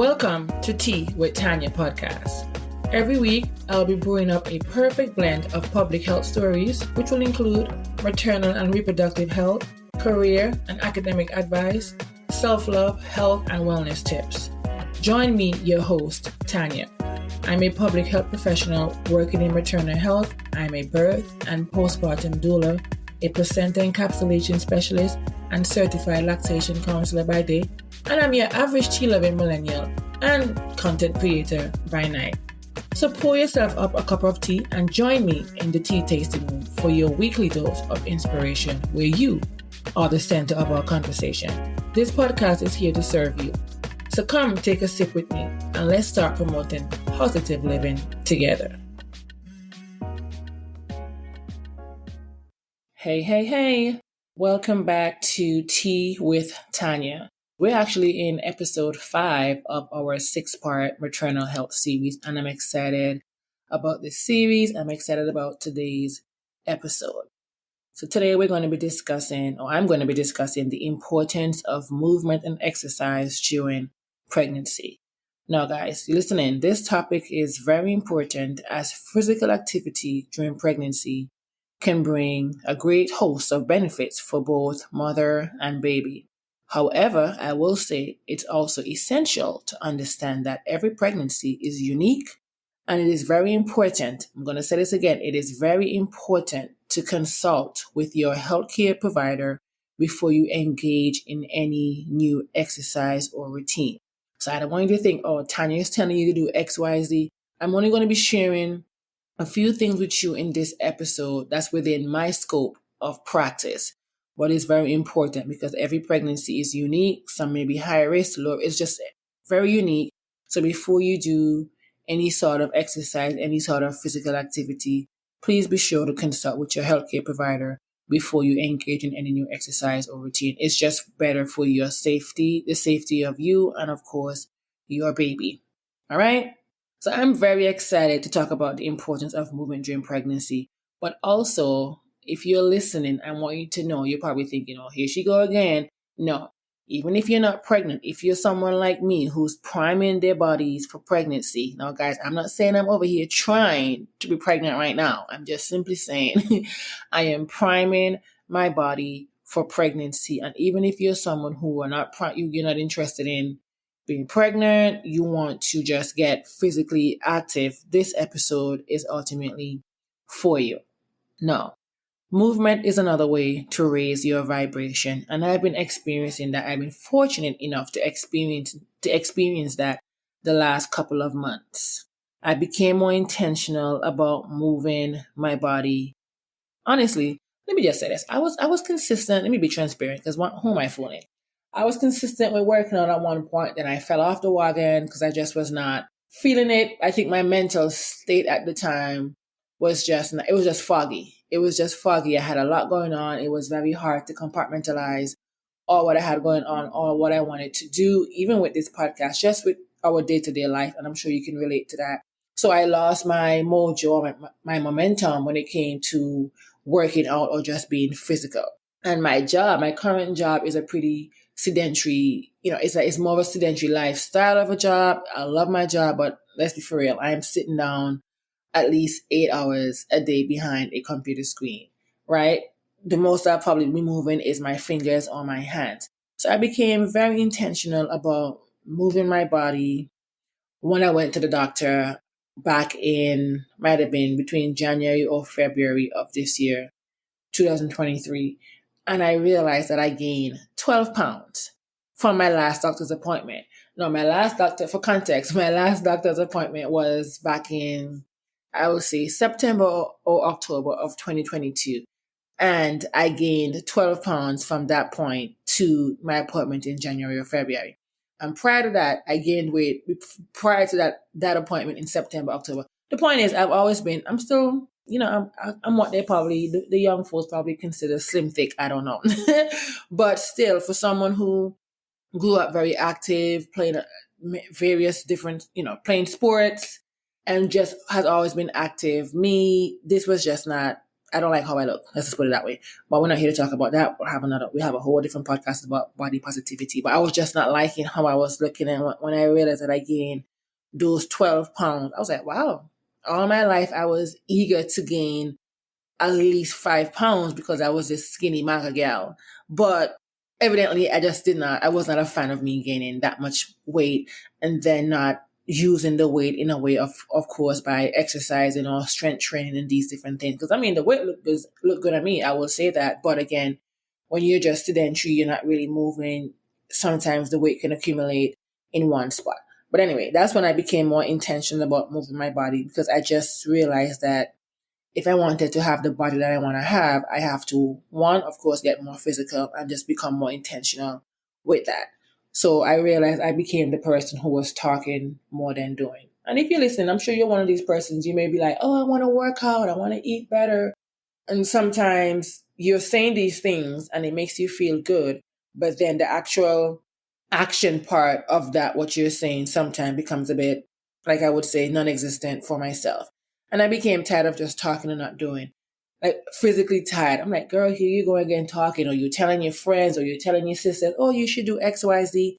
Welcome to Tea with Tanya podcast. Every week, I'll be brewing up a perfect blend of public health stories, which will include maternal and reproductive health, career and academic advice, self-love, health, and wellness tips. Join me, your host, Tanya. I'm a public health professional working in maternal health. I'm a birth and postpartum doula, a placenta encapsulation specialist, and certified lactation counselor by day. And I'm your average tea-loving millennial and content creator by night. So pour yourself up a cup of tea and join me in the tea tasting room for your weekly dose of inspiration, where you are the center of our conversation. This podcast is here to serve you. So come take a sip with me and let's start promoting positive living together. Hey. Welcome back to Tea with Tanya. We're actually in episode 5 of our 6-part maternal health series, and I'm excited about this series. I'm excited about today's episode. So today I'm going to be discussing the importance of movement and exercise during pregnancy. Now guys, listen in. This topic is very important as physical activity during pregnancy can bring a great host of benefits for both mother and baby. However, I will say it's also essential to understand that every pregnancy is unique, and it is very important. I'm going to say this again. It is very important to consult with your healthcare provider before you engage in any new exercise or routine. So I don't want you to think, Tanya is telling you to do X, Y, Z. I'm only going to be sharing a few things with you in this episode that's within my scope of practice. But it's very important because every pregnancy is unique. Some may be high risk, low. It's just very unique. So before you do any sort of exercise, any sort of physical activity, please be sure to consult with your healthcare provider before you engage in any new exercise or routine. It's just better for your safety, the safety of you, and of course, your baby. All right? So I'm very excited to talk about the importance of movement during pregnancy, but also, if you're listening, I want you to know, you're probably thinking, here she go again. No, even if you're not pregnant, if you're someone like me who's priming their bodies for pregnancy. Now, guys, I'm not saying I'm over here trying to be pregnant right now. I'm just simply saying I am priming my body for pregnancy. And even if you're someone who you're not interested in being pregnant, you want to just get physically active, this episode is ultimately for you. Now, movement is another way to raise your vibration, and I've been experiencing that. I've been fortunate enough to experience that the last couple of months. I became more intentional about moving my body. Honestly, let me just say this. I was consistent. Let me be transparent, because who am I fooling? I was consistent with working out at one point, then I fell off the wagon because I just was not feeling it. I think my mental state at the time was just foggy. It was just foggy. I had a lot going on. It was very hard to compartmentalize all what I had going on, all what I wanted to do, even with this podcast, just with our day-to-day life. And I'm sure you can relate to that. So I lost my mojo, my momentum when it came to working out or just being physical. And my current job is a pretty sedentary, it's more of a sedentary lifestyle of a job. I love my job, but let's be for real. I am sitting down at least 8 hours a day behind a computer screen, right? The most I'll probably be moving is my fingers or my hands. So I became very intentional about moving my body when I went to the doctor back might have been between January or February of this year, 2023. And I realized that I gained 12 pounds from my last doctor's appointment. Now, for context, my last doctor's appointment was back in, I would say, September or October of 2022. And I gained 12 pounds from that point to my appointment in January or February. And prior to that, I gained weight prior to that appointment in September, October. The point is, I'm still, I'm what they probably, the young folks probably consider slim thick. I don't know. But still, for someone who grew up very active, playing various different, playing sports and just has always been active, this was just not I don't like how I look. Let's just put it that way. But we're not here to talk about that. We have a whole different podcast about body positivity. But I was just not liking how I was looking, and when I realized that I gained those 12 pounds, I was like, wow. All my life I was eager to gain at least 5 pounds because I was this skinny maga gal. But evidently, I was not a fan of me gaining that much weight and then not using the weight in a way of course, by exercising or strength training and these different things. Because I mean, the weight look good on me. I will say that. But again, when you're just sedentary, you're not really moving. Sometimes the weight can accumulate in one spot. But anyway, that's when I became more intentional about moving my body because I just realized that if I wanted to have the body that I want to have, I have to, one, of course, get more physical and just become more intentional with that. So I realized I became the person who was talking more than doing. And if you're listening, I'm sure you're one of these persons. You may be like, oh, I want to work out. I want to eat better. And sometimes you're saying these things and it makes you feel good. But then the actual action part of that, what you're saying, sometimes becomes a bit, like I would say, non existent for myself. And I became tired of just talking and not doing. Like physically tired. I'm like, girl, here you go again talking, or you're telling your friends or you're telling your sisters, oh, you should do X, Y, Z.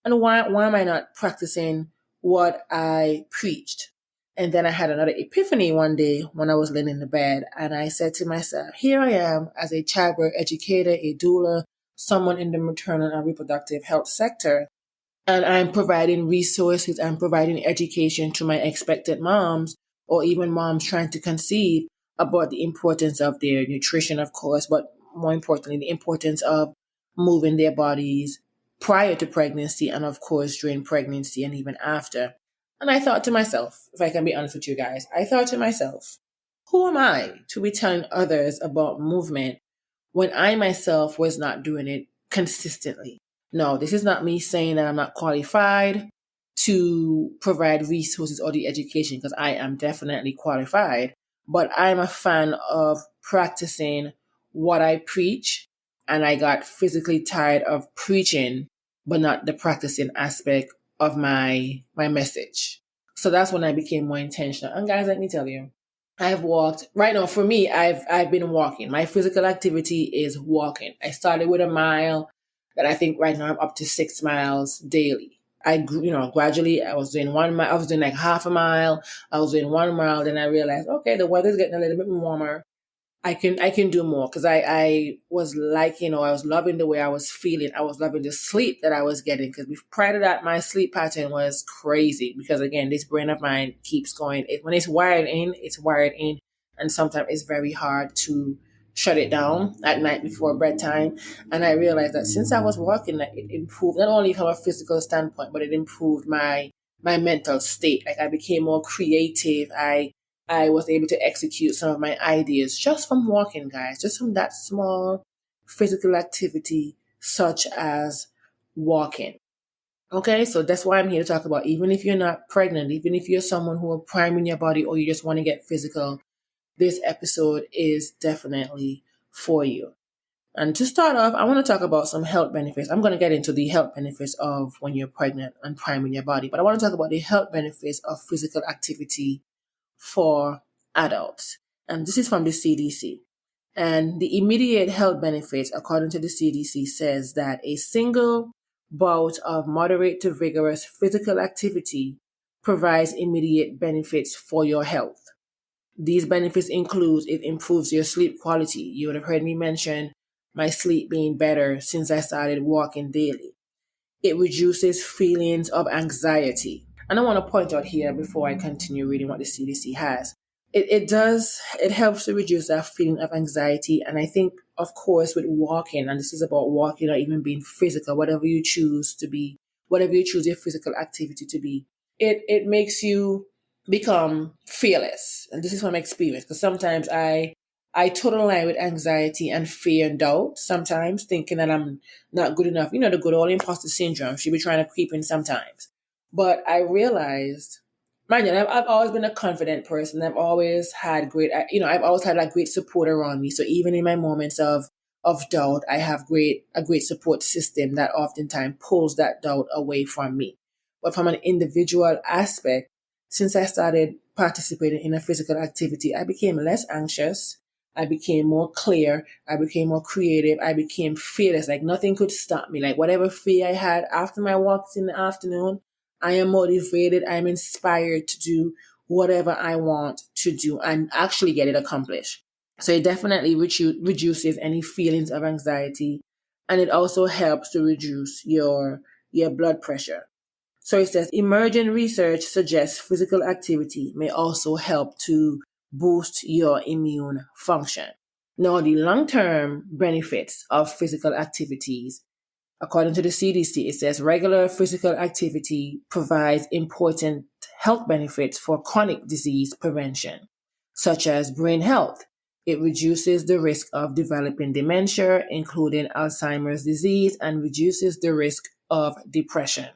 And why am I not practicing what I preached? And then I had another epiphany one day when I was laying in the bed. And I said to myself, here I am as a childbirth educator, a doula, someone in the maternal and reproductive health sector. And I'm providing resources, I'm providing education to my expectant moms or even moms trying to conceive about the importance of their nutrition, of course, but more importantly, the importance of moving their bodies prior to pregnancy and, of course, during pregnancy and even after. And I thought to myself, if I can be honest with you guys, I thought to myself, who am I to be telling others about movement when I myself was not doing it consistently? No, this is not me saying that I'm not qualified to provide resources or the education, because I am definitely qualified. But I'm a fan of practicing what I preach, and I got physically tired of preaching, but not the practicing aspect of my message. So that's when I became more intentional. And guys, let me tell you, I've walked right now. For me, I've been walking. My physical activity is walking. I started with a mile, that I think right now I'm up to 6 miles daily. I grew, gradually I was doing 1 mile. I was doing like half a mile. I was doing 1 mile. Then I realized, okay, the weather's getting a little bit warmer. I can do more because I was liking, I was loving the way I was feeling. I was loving the sleep that I was getting, because prior to that, my sleep pattern was crazy because, again, this brain of mine keeps going. When it's wired in, it's wired in. And sometimes it's very hard to shut it down at night before bedtime. And I realized that since I was walking, that it improved not only from a physical standpoint, but it improved my mental state. Like I became more creative. I was able to execute some of my ideas just from walking, guys, just from that small physical activity, such as walking. Okay, so that's why I'm here to talk about, even if you're not pregnant, even if you're someone who are priming your body or you just want to get physical, this episode is definitely for you. And to start off, I want to talk about some health benefits. I'm going to get into the health benefits of when you're pregnant and priming your body, but I want to talk about the health benefits of physical activity for adults. And this is from the CDC. And the immediate health benefits, according to the CDC, says that a single bout of moderate to vigorous physical activity provides immediate benefits for your health. These benefits include it improves your sleep quality. You would have heard me mention my sleep being better since I started walking daily. It reduces feelings of anxiety. And I want to point out here before I continue reading what the CDC has. It helps to reduce that feeling of anxiety. And I think, of course, with walking, and this is about walking or even being physical, whatever you choose to be, whatever you choose your physical activity to be, it makes you become fearless. And this is from experience, because sometimes I totally line with anxiety and fear and doubt, sometimes thinking that I'm not good enough. The good old imposter syndrome. She be trying to creep in sometimes. But I realized, mind you, I've always been a confident person. I've always had I've always had like great support around me. So even in my moments of doubt, I have a great support system that oftentimes pulls that doubt away from me. But from an individual aspect, since I started participating in a physical activity, I became less anxious. I became more clear. I became more creative. I became fearless. Like nothing could stop me. Like whatever fear I had after my walks in the afternoon, I am motivated. I'm inspired to do whatever I want to do and actually get it accomplished. So it definitely reduces any feelings of anxiety, and it also helps to reduce your blood pressure. So it says emerging research suggests physical activity may also help to boost your immune function. Now, the long-term benefits of physical activities, according to the CDC, it says regular physical activity provides important health benefits for chronic disease prevention, such as brain health. It reduces the risk of developing dementia, including Alzheimer's disease, and reduces the risk of depression.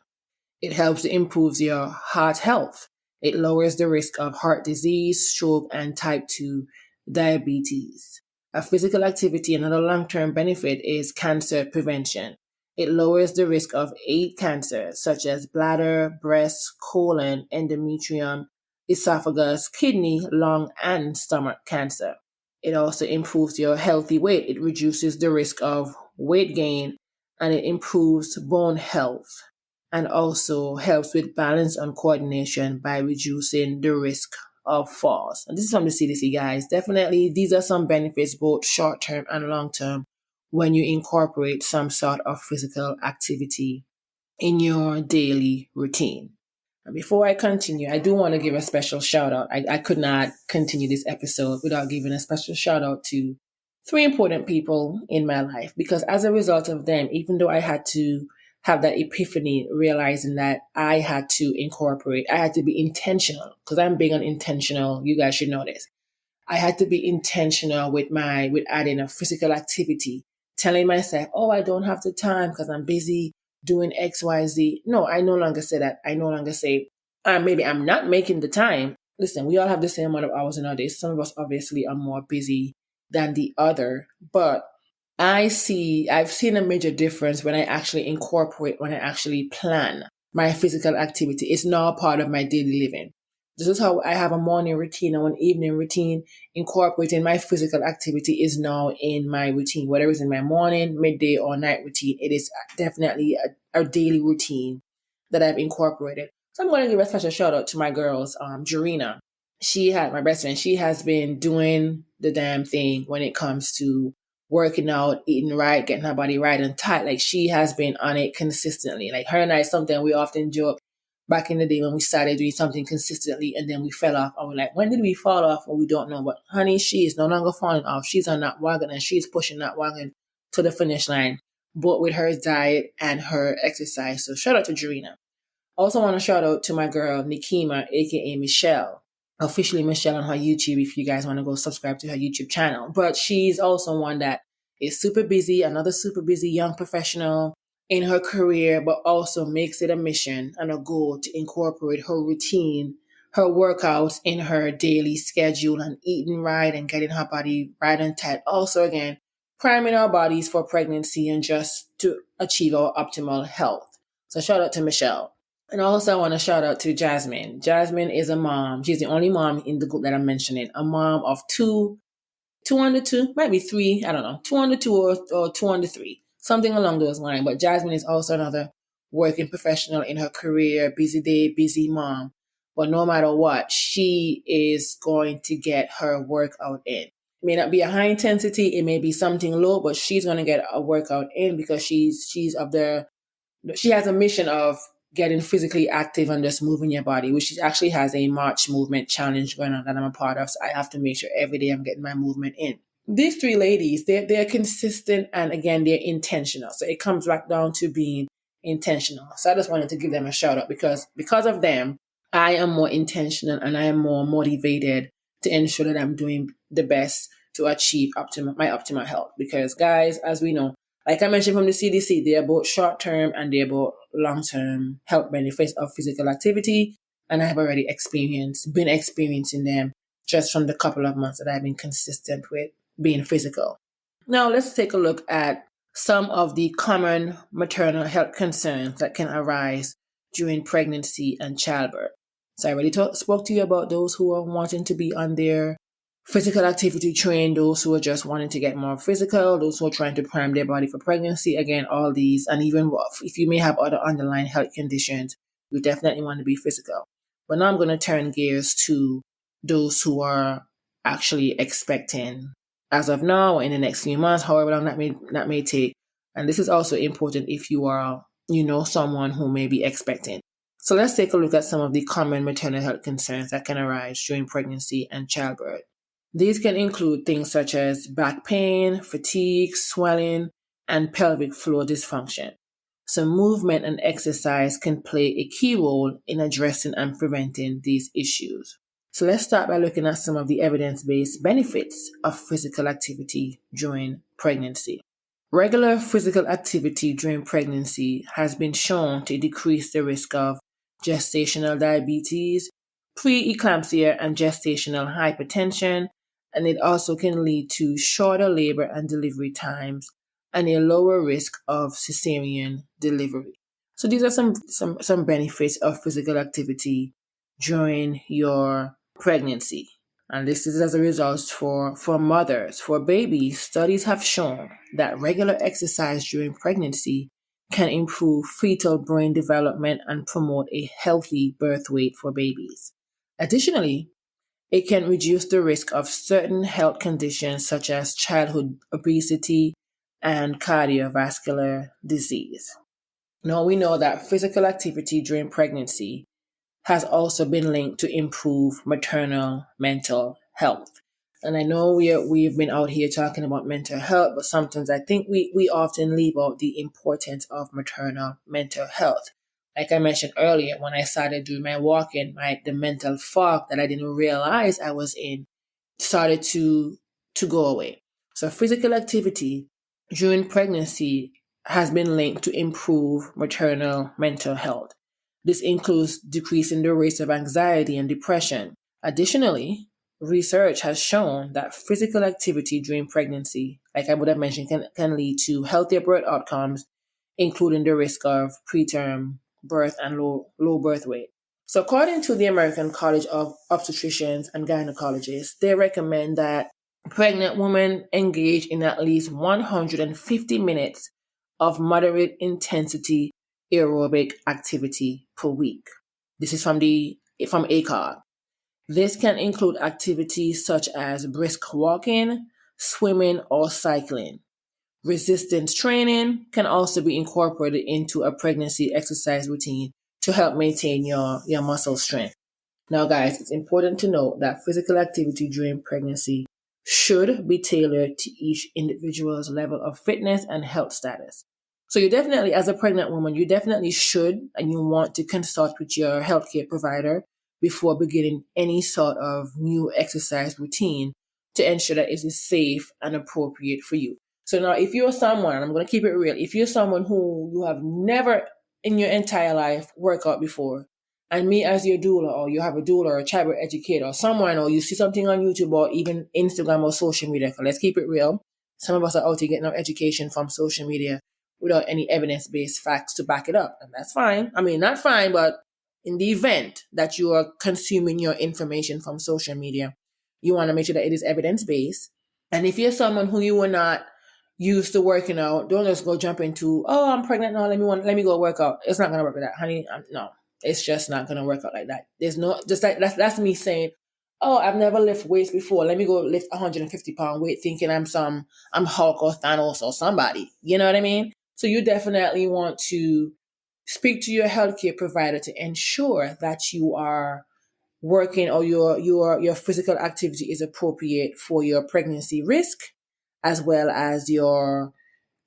It helps to improve your heart health. It lowers the risk of heart disease, stroke, and type 2 diabetes. A physical activity, another long-term benefit is cancer prevention. It lowers the risk of 8 cancers, such as bladder, breast, colon, endometrium, esophagus, kidney, lung, and stomach cancer. It also improves your healthy weight. It reduces the risk of weight gain, and it improves bone health, and also helps with balance and coordination by reducing the risk of falls. And this is from the CDC, guys. Definitely, these are some benefits, both short term and long term, when you incorporate some sort of physical activity in your daily routine. And before I continue, I do want to give a special shout out. I could not continue this episode without giving a special shout out to 3 important people in my life, because as a result of them, even though I had to have that epiphany, realizing that I had to be intentional, because I'm big on intentional. You guys should know this. I had to be intentional with adding a physical activity, telling myself, oh, I don't have the time because I'm busy doing X, Y, Z. No, I no longer say that. I no longer say, maybe I'm not making the time. Listen, we all have the same amount of hours in our day. Some of us obviously are more busy than the other, but I've seen a major difference when I actually plan my physical activity. It's now a part of my daily living. This is how I have a morning routine and an evening routine. Incorporating my physical activity is now in my routine, whether it's in my morning, midday, or night routine. It is definitely a daily routine that I've incorporated. So I'm going to give a special shout out to my girls, Jarena. My best friend, she has been doing the damn thing when it comes to working out, eating right, getting her body right and tight. Like she has been on it consistently. Like her and I, something we often joke back in the day when we started doing something consistently and then we fell off. And we're like, when did we fall off? Well, we don't know. But honey, she is no longer falling off. She's on that wagon and she's pushing that wagon to the finish line, both with her diet and her exercise. So shout out to Jarena. Also want to shout out to my girl, Nikima, aka Michelle. Officially Michelle on her YouTube if you guys want to go subscribe to her YouTube channel. But she's also one that is super busy, another super busy young professional in her career, but also makes it a mission and a goal to incorporate her routine, her workouts in her daily schedule and eating right and getting her body right and tight. Also, again, priming our bodies for pregnancy and just to achieve our optimal health. So shout out to Michelle. And also, I want to shout out to Jasmine. Jasmine is a mom. She's the only mom in the group that I'm mentioning. A mom of two under two, might be 3. I don't know, 2 under 2 or 2 under 3, something along those lines. But Jasmine is also another working professional in her career, busy day, busy mom. But no matter what, she is going to get her workout in. It may not be a high intensity, it may be something low, but she's going to get a workout in because she has a mission of getting physically active and just moving your body, which actually has a March movement challenge going on that I'm a part of. So I have to make sure every day I'm getting my movement in. These 3 ladies, they're consistent and again, they're intentional. So it comes back down to being intentional. So I just wanted to give them a shout out because of them, I am more intentional and I am more motivated to ensure that I'm doing the best to achieve my optimal health. Because guys, as we know, like I mentioned from the CDC, they're both short-term and they're both long-term health benefits of physical activity. And I have already been experiencing them just from the couple of months that I've been consistent with being physical. Now let's take a look at some of the common maternal health concerns that can arise during pregnancy and childbirth. So I already spoke to you about those who are wanting to be on their Physical activity train those who are just wanting to get more physical, those who are trying to prime their body for pregnancy. Again, all these, and even if you may have other underlying health conditions, you definitely want to be physical. But now I'm going to turn gears to those who are actually expecting as of now or in the next few months, however long that may take. And this is also important if you are, someone who may be expecting. So let's take a look at some of the common maternal health concerns that can arise during pregnancy and childbirth. These can include things such as back pain, fatigue, swelling, and pelvic floor dysfunction. So movement and exercise can play a key role in addressing and preventing these issues. So let's start by looking at some of the evidence-based benefits of physical activity during pregnancy. Regular physical activity during pregnancy has been shown to decrease the risk of gestational diabetes, pre-eclampsia, and gestational hypertension, and it also can lead to shorter labor and delivery times and a lower risk of cesarean delivery. So these are some benefits of physical activity during your pregnancy. And this is as a result for mothers. For babies, studies have shown that regular exercise during pregnancy can improve fetal brain development and promote a healthy birth weight for babies. Additionally, it can reduce the risk of certain health conditions such as childhood obesity and cardiovascular disease. Now we know that physical activity during pregnancy has also been linked to improve maternal mental health. And I know we've been out here talking about mental health, but sometimes I think we often leave out the importance of maternal mental health. Like I mentioned earlier, when I started doing my walking, the mental fog that I didn't realize I was in started to go away. So physical activity during pregnancy has been linked to improve maternal mental health. This includes decreasing the rates of anxiety and depression. Additionally, research has shown that physical activity during pregnancy, like I would have mentioned, can lead to healthier birth outcomes, including the risk of preterm birth and low birth weight. So according to the American College of Obstetricians and Gynecologists, they recommend that pregnant women engage in at least 150 minutes of moderate intensity aerobic activity per week. This is from ACOG. This can include activities such as brisk walking, swimming, or cycling. Resistance training can also be incorporated into a pregnancy exercise routine to help maintain your muscle strength. Now, guys, it's important to note that physical activity during pregnancy should be tailored to each individual's level of fitness and health status. So you definitely, as a pregnant woman, you definitely should and you want to consult with your healthcare provider before beginning any sort of new exercise routine to ensure that it is safe and appropriate for you. So now if you're someone, and I'm going to keep it real, if you're someone who you have never in your entire life worked out before, and me as your doula, or you have a doula or a childbirth educator or someone, or you see something on YouTube or even Instagram or social media, let's keep it real. Some of us are out here getting our education from social media without any evidence-based facts to back it up. And that's fine. I mean, not fine, but in the event that you are consuming your information from social media, you want to make sure that it is evidence-based. And if you're someone who you were not used to working out, don't just go jump into, oh, I'm pregnant now, let me go work out. It's not going to work with that, honey. No, it's just not going to work out like that. There's no, just like, that's me saying, oh, I've never lifted weights before. Let me go lift 150-pound weight thinking I'm Hulk or Thanos or somebody. You know what I mean? So you definitely want to speak to your healthcare provider to ensure that you are working or your physical activity is appropriate for your pregnancy risk as well as your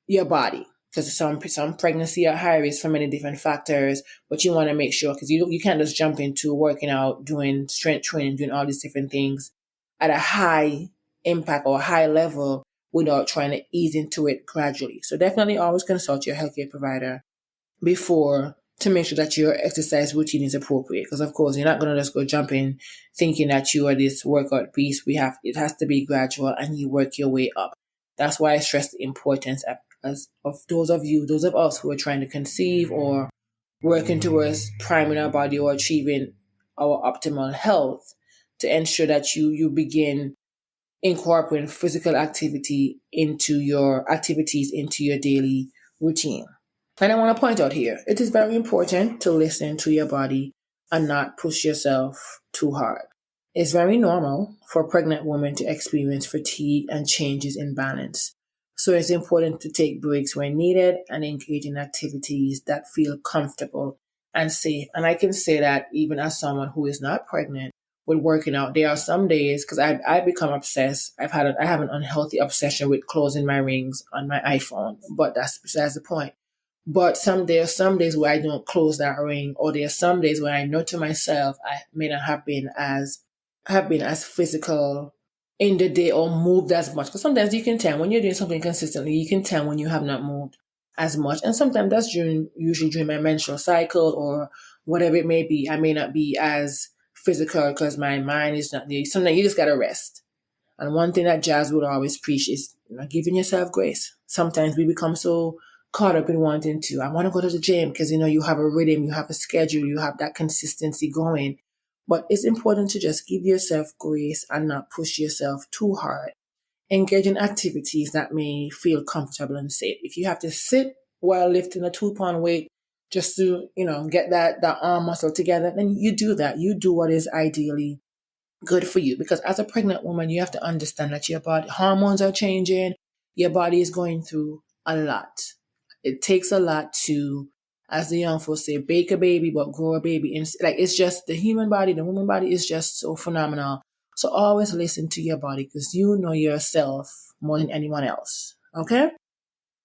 body. Because some pregnancy are high risk for many different factors, but you want to make sure, because you can't just jump into working out, doing strength training, doing all these different things at a high impact or high level without trying to ease into it gradually. So definitely always consult your healthcare provider before to make sure that your exercise routine is appropriate. Because of course, you're not going to just go jump in thinking that you are this workout beast. It has to be gradual and you work your way up. That's why I stress the importance of those of us who are trying to conceive or working towards priming our body or achieving our optimal health to ensure that you begin incorporating physical activity into your activities into your daily routine. And I want to point out here, it is very important to listen to your body and not push yourself too hard. It's very normal for pregnant women to experience fatigue and changes in balance. So it's important to take breaks when needed and engage in activities that feel comfortable and safe. And I can say that even as someone who is not pregnant with working out, there are some days because I become obsessed. I have an unhealthy obsession with closing my rings on my iPhone, but that's besides the point. But there are some days where I don't close that ring, or there are some days where I know to myself I may not have been as physical in the day or moved as much. Because sometimes you can tell when you're doing something consistently, you can tell when you have not moved as much. And sometimes that's usually during my menstrual cycle or whatever it may be. I may not be as physical because my mind is not there. Sometimes you just gotta rest. And one thing that Jazz would always preach is, giving yourself grace. Sometimes we become so caught up in wanting to, I want to go to the gym because, you have a rhythm, you have a schedule, you have that consistency going. But it's important to just give yourself grace and not push yourself too hard. Engage in activities that may feel comfortable and safe. If you have to sit while lifting a 2-pound weight just to, get that arm muscle together, then you do that. You do what is ideally good for you, because as a pregnant woman you have to understand that your body hormones are changing, your body is going through a lot. It takes a lot to, as the young folks say, bake a baby but grow a baby. And it's just the human body, the woman body is just so phenomenal. So always listen to your body because you know yourself more than anyone else. Okay,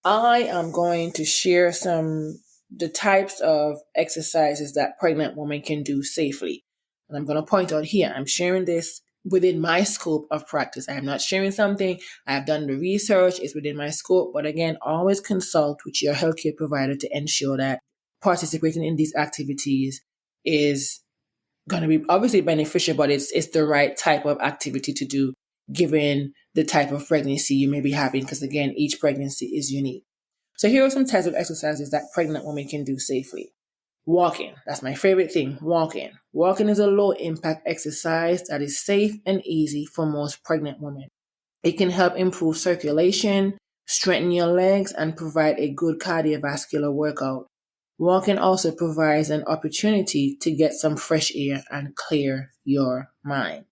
I am going to share the types of exercises that pregnant women can do safely. And I'm going to point out here, I'm sharing this within my scope of practice. I am not sharing something, I have done the research, it's within my scope. But again, always consult with your healthcare provider to ensure that participating in these activities is going to be obviously beneficial, but it's the right type of activity to do given the type of pregnancy you may be having, because again, each pregnancy is unique. So here are some types of exercises that pregnant women can do safely. Walking, that's my favorite thing, walking. Walking is a low impact exercise that is safe and easy for most pregnant women. It can help improve circulation, strengthen your legs, and provide a good cardiovascular workout. Walking also provides an opportunity to get some fresh air and clear your mind.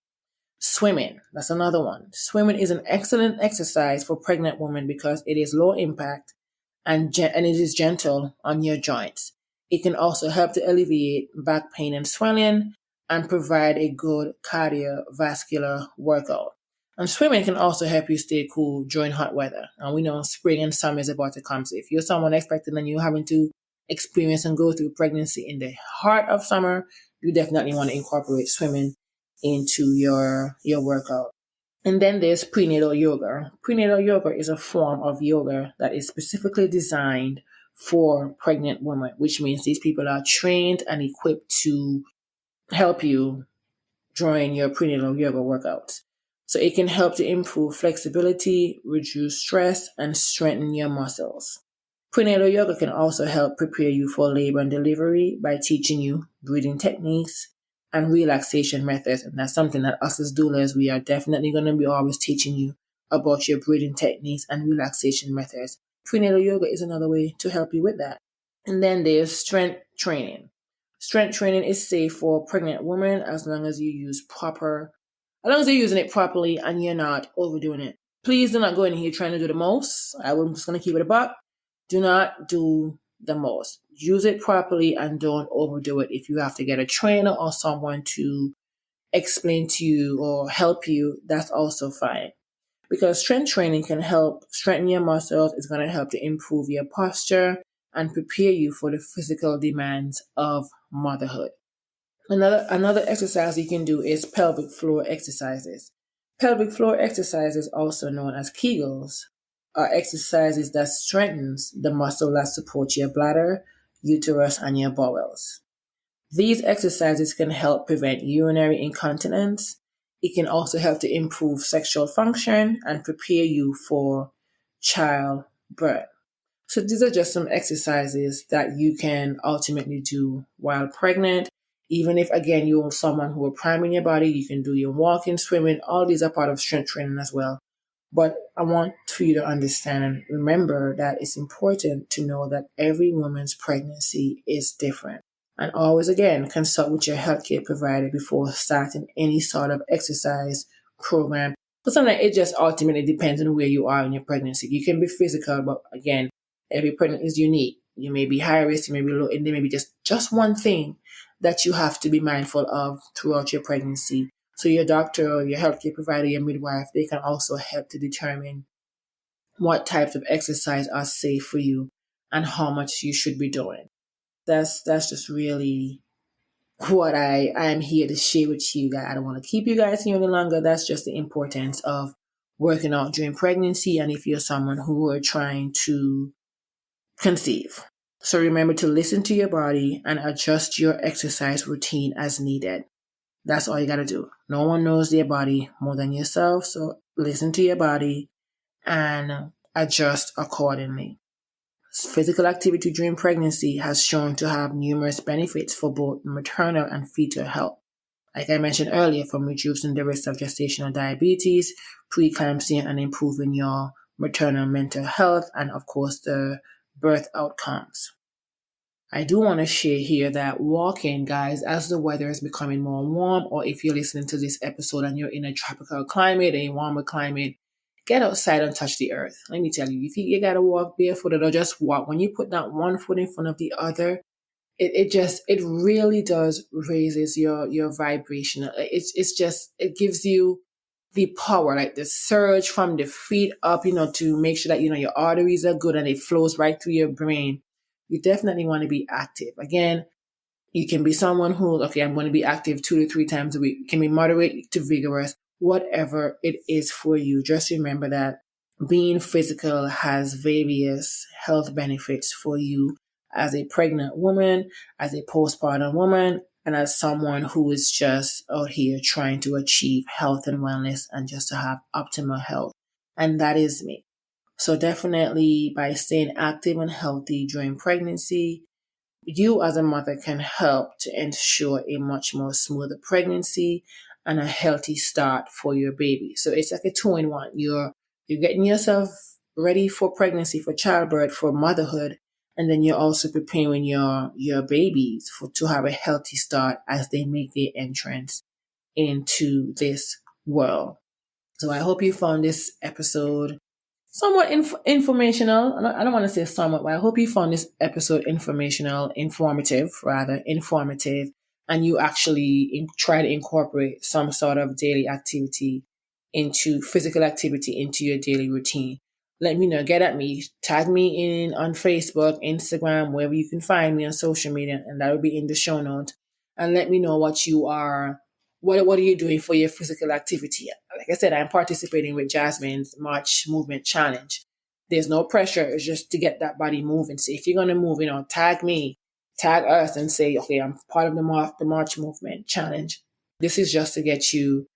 Swimming, that's another one. Swimming is an excellent exercise for pregnant women because it is low impact and it is gentle on your joints. It can also help to alleviate back pain and swelling and provide a good cardiovascular workout. And swimming can also help you stay cool during hot weather. And we know spring and summer is about to come. So if you're someone expecting and you're having to experience and go through pregnancy in the heart of summer, you definitely want to incorporate swimming into your workout. And then there's prenatal yoga. Prenatal yoga is a form of yoga that is specifically designed for pregnant women, which means these people are trained and equipped to help you during your prenatal yoga workouts. So it can help to improve flexibility, reduce stress, and strengthen your muscles. Prenatal yoga can also help prepare you for labor and delivery by teaching you breathing techniques and relaxation methods. And that's something that us as doulas, we are definitely going to be always teaching you about your breathing techniques and relaxation methods. Prenatal yoga is another way to help you with that. And then there's strength training. Strength training is safe for pregnant women as long as you're using it properly and you're not overdoing it. Please do not go in here trying to do the most. I'm just going to keep it a buck. Do not do the most. Use it properly and don't overdo it. If you have to get a trainer or someone to explain to you or help you, that's also fine. Because strength training can help strengthen your muscles. It's going to help to improve your posture and prepare you for the physical demands of motherhood. Another exercise you can do is pelvic floor exercises. Pelvic floor exercises, also known as Kegels, are exercises that strengthens the muscle that supports your bladder, uterus, and your bowels. These exercises can help prevent urinary incontinence. It can also help to improve sexual function and prepare you for childbirth. So these are just some exercises that you can ultimately do while pregnant. Even if, again, you're someone who are priming your body, you can do your walking, swimming. All these are part of strength training as well. But I want for you to understand and remember that it's important to know that every woman's pregnancy is different. And always, again, consult with your healthcare provider before starting any sort of exercise program. Because sometimes it just ultimately depends on where you are in your pregnancy. You can be physical, but again, every pregnancy is unique. You may be high risk, you may be low, and there may be just one thing that you have to be mindful of throughout your pregnancy. So your doctor or your healthcare provider, your midwife, they can also help to determine what types of exercise are safe for you and how much you should be doing. That's just really what I am here to share with you guys. I don't want to keep you guys here any longer. That's just the importance of working out during pregnancy and if you're someone who are trying to conceive. So remember to listen to your body and adjust your exercise routine as needed. That's all you got to do. No one knows their body more than yourself. So listen to your body and adjust accordingly. Physical activity during pregnancy has shown to have numerous benefits for both maternal and fetal health. Like I mentioned earlier, from reducing the risk of gestational diabetes, pre-eclampsia, and improving your maternal mental health, and of course the birth outcomes. I do want to share here that walking, guys, as the weather is becoming more warm, or if you're listening to this episode and you're in a tropical climate, a warmer climate, get outside and touch the earth. Let me tell you, if you got to walk barefooted or just walk, when you put that one foot in front of the other, it really does raises your vibration. It gives you the power, like the surge from the feet up, to make sure that, your arteries are good and it flows right through your brain. You definitely want to be active. Again, you can be someone who, okay, I'm going to be active 2 to 3 times a week. You can be moderate to vigorous, whatever it is for you. Just remember that being physical has various health benefits for you as a pregnant woman, as a postpartum woman, and as someone who is just out here trying to achieve health and wellness and just to have optimal health. And that is me. So definitely by staying active and healthy during pregnancy, you as a mother can help to ensure a much more smoother pregnancy and a healthy start for your baby. So it's like a 2-in-1. You're getting yourself ready for pregnancy, for childbirth, for motherhood, and then you're also preparing your babies to have a healthy start as they make their entrance into this world. So I hope you found this episode somewhat informational. I don't want to say somewhat, but I hope you found this episode informative, and you actually try to incorporate some sort of daily activity physical activity into your daily routine. Let me know. Get at me. Tag me in on Facebook, Instagram, wherever you can find me on social media, and that will be in the show notes. And let me know what you are. What are you doing for your physical activity? Like I said, I'm participating with Jasmine's March Movement Challenge. There's no pressure. It's just to get that body moving. So if you're going to move, tag me, tag us and say, okay, I'm part of the March Movement Challenge. This is just to get you,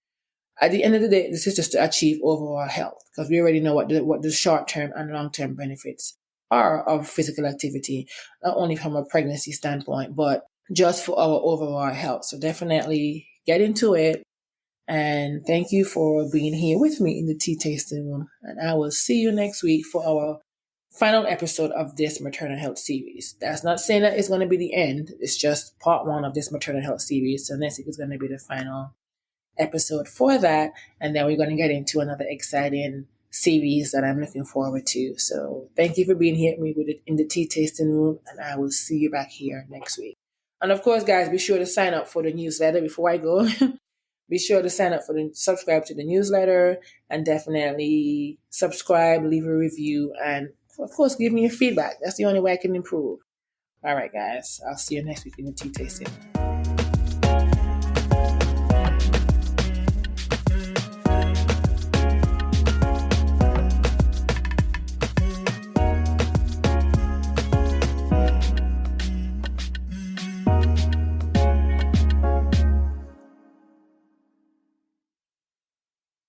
at the end of the day, this is just to achieve overall health, because we already know what the short-term and long-term benefits are of physical activity, not only from a pregnancy standpoint, but just for our overall health. So definitely get into it. And thank you for being here with me in the tea tasting room. And I will see you next week for our final episode of this maternal health series. That's not saying that it's going to be the end. It's just part 1 of this maternal health series. So next week is going to be the final episode for that. And then we're going to get into another exciting series that I'm looking forward to. So thank you for being here with me in the tea tasting room. And I will see you back here next week. And of course, guys, be sure to sign up for the newsletter before I go. Be sure to subscribe to the newsletter, and definitely subscribe, leave a review, and of course, give me your feedback. That's the only way I can improve. All right, guys. I'll see you next week in the tea tasting.